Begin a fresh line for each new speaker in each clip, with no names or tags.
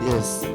Yes.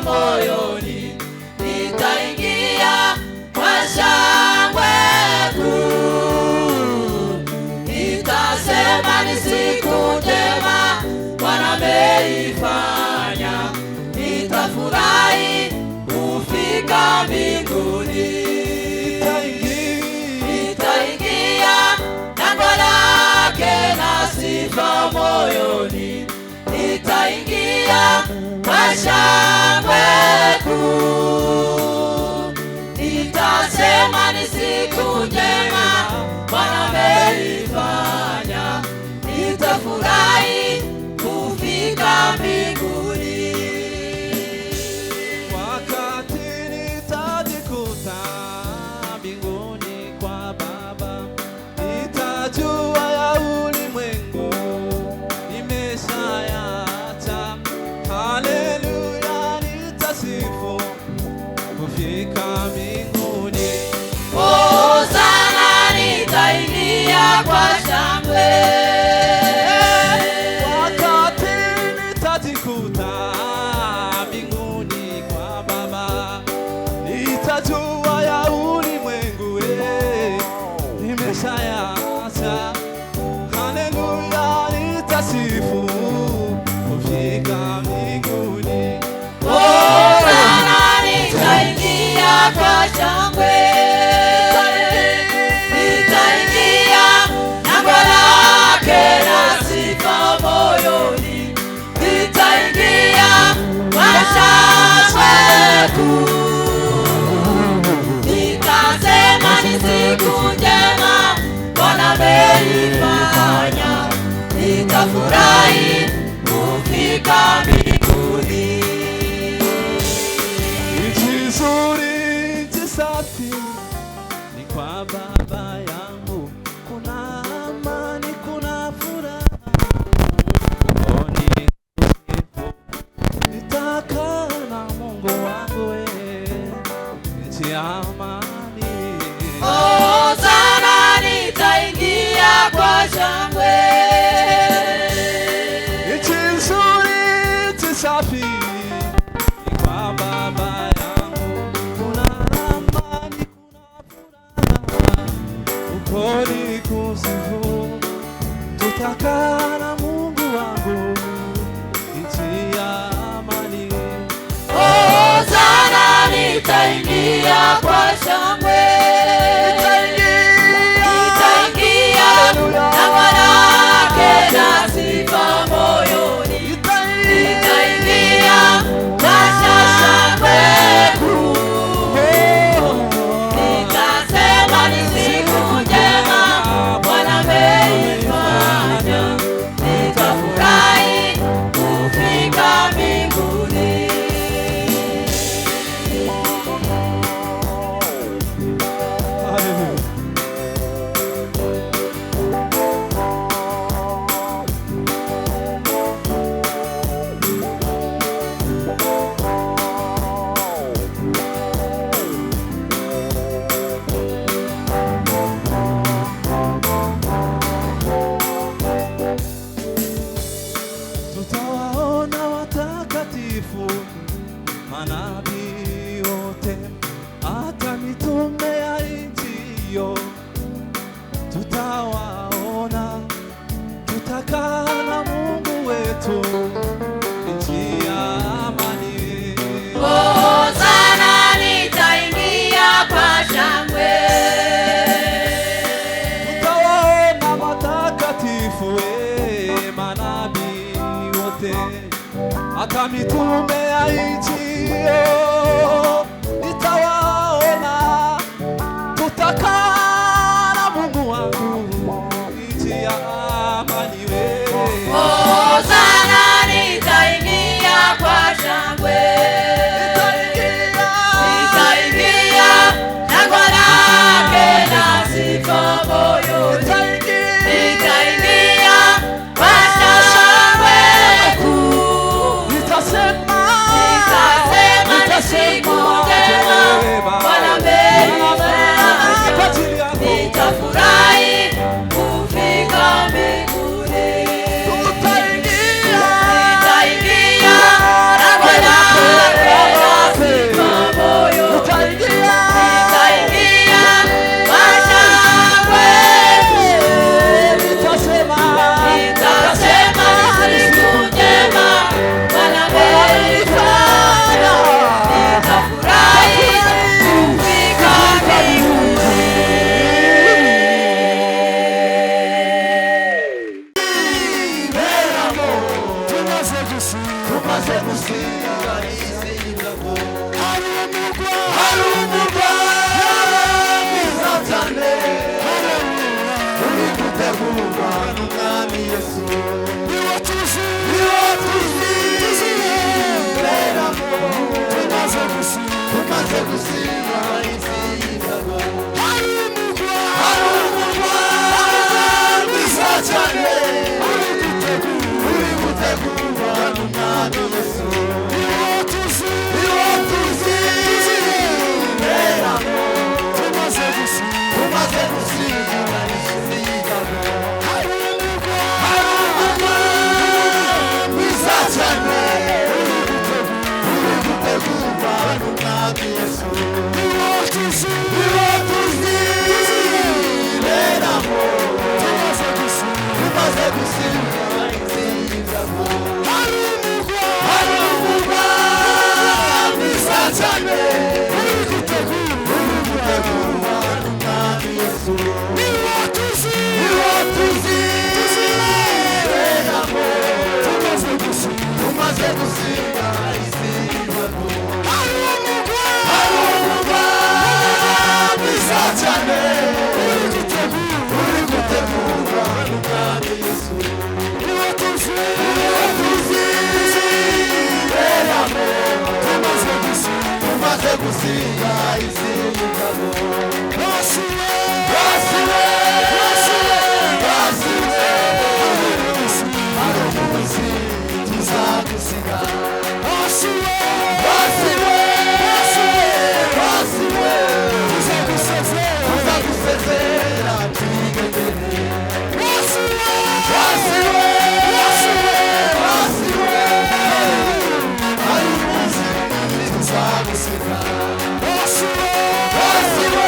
moyoni, nitaingia kwa shangwe kuu. Nitasema ni siku njema Bwana ameifanya, nitafurahi kufika mbinguni. Nitaingia lango lake na sifa moyoni, nitaingia kwa shangwe kuu. Nitasema ni siku njema Bwana ameifanya, nitafurahi kufika mbinguni.
Wakati nitajikuta mbinguni kwa Baba, nitajua ya ulimwengu nimeshayaacha. Haleluya, nitasifu kufika mbinguni.
Oh sana, nitaingia kwa shangwe.
Wakati nitajikuta mbinguni kwa Baba, nitajua ya ulimwengu nimeshayaacha. Haleluya, nitasifu kufika mbinguni.
Oh sana, nitaingia kwa shangwe. Nitaingia lango lake na sifa moyoni, nitaingia kwa shangwe kuu. Nitasema ni siku njema Bwana ameifanya, nitafurahi kufika mbinguni.
Nchi nzuri, nchi safi ni kwa Baba yangu, kuna amani, kuna furaha. Nitakaa na Mungu wangu, nchi ya amani.
Oh sana, nitaingia kwa shangwe.
Nchi nzuri, nchi safi ni kwa Baba yangu, kuna amani, kuna furaha. Uko ni kusifu, tutakaa na Mungu wangu, nchi ya amani.
Oh sana, nitaingia kwa shangwe. Nitaingia lango lake na sifa moyoni, nitaingia kwa shangwe
hiyo tutawaona, tutakaa na Mungu wetu nchi ya amani.
Hosana nitaingia kwa shangwe.
Tutawaona matakatifu manabii wote, hata mitume ya nchi hiyo nitawaona, tutakaa na Mungu wangu nchi ya amani.
Hosana nitaingia kwa shangwe. Nitaingia shangwe lake na sifa moyoni. Nitaingia kwa shangwe kuu. Nitasema ni siku njema Bwana ameifanya. Nitafurahi kufika mbinguni. Nitaingia shangwe lake na sifa moyoni. Nitaingia kwa shangwe kuu. Nitasema ni siku njema Bwana ameifanya. Nitafurahi kufika mbinguni.
Wasiwe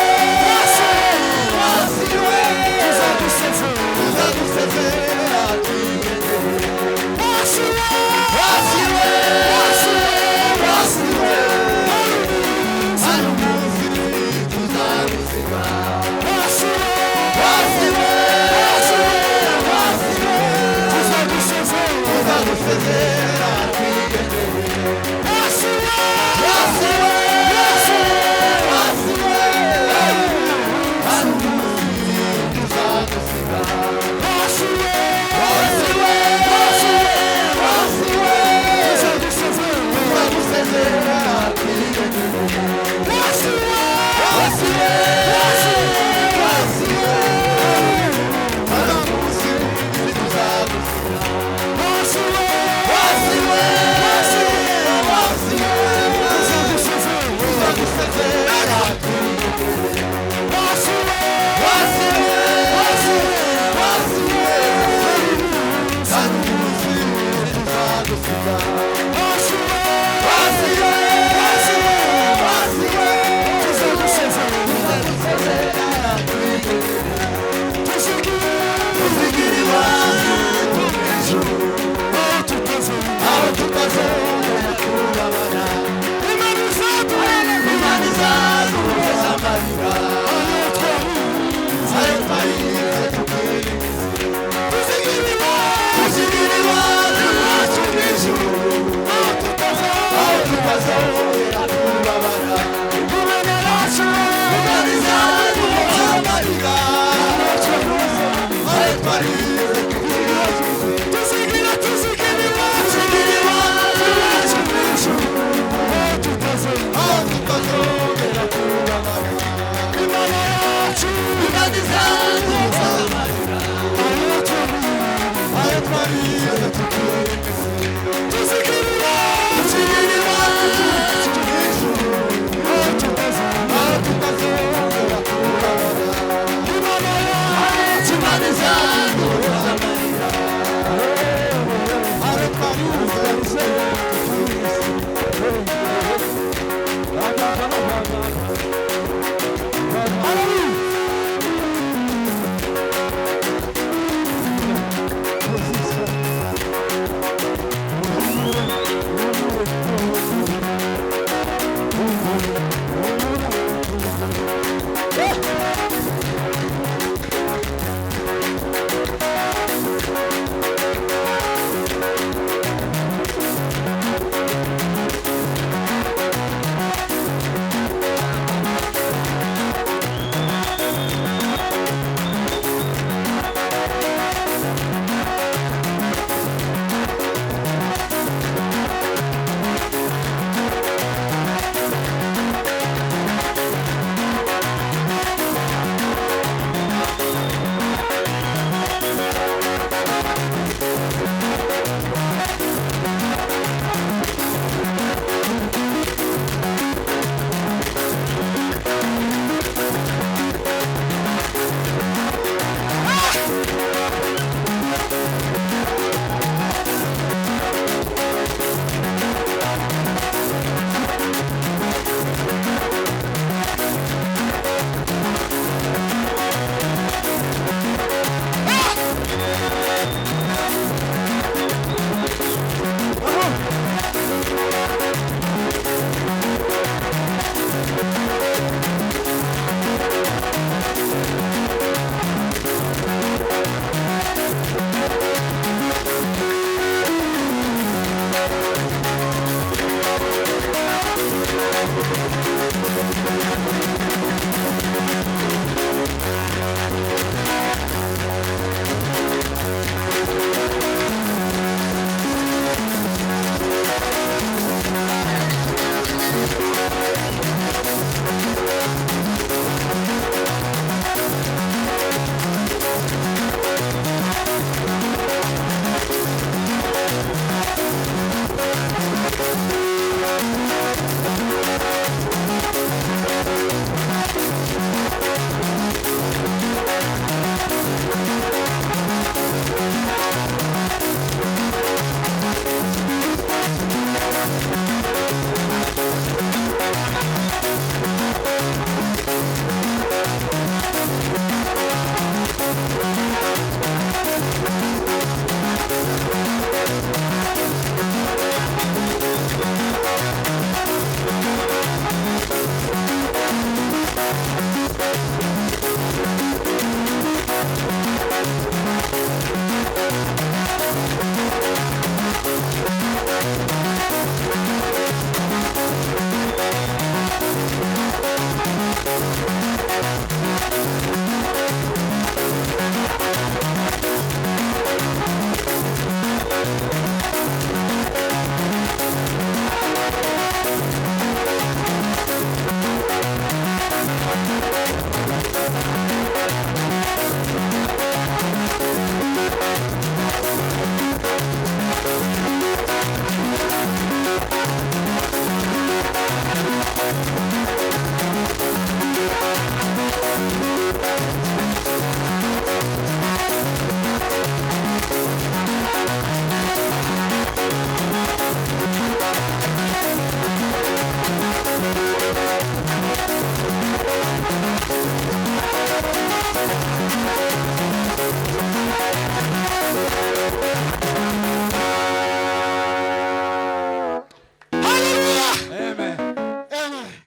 Yesu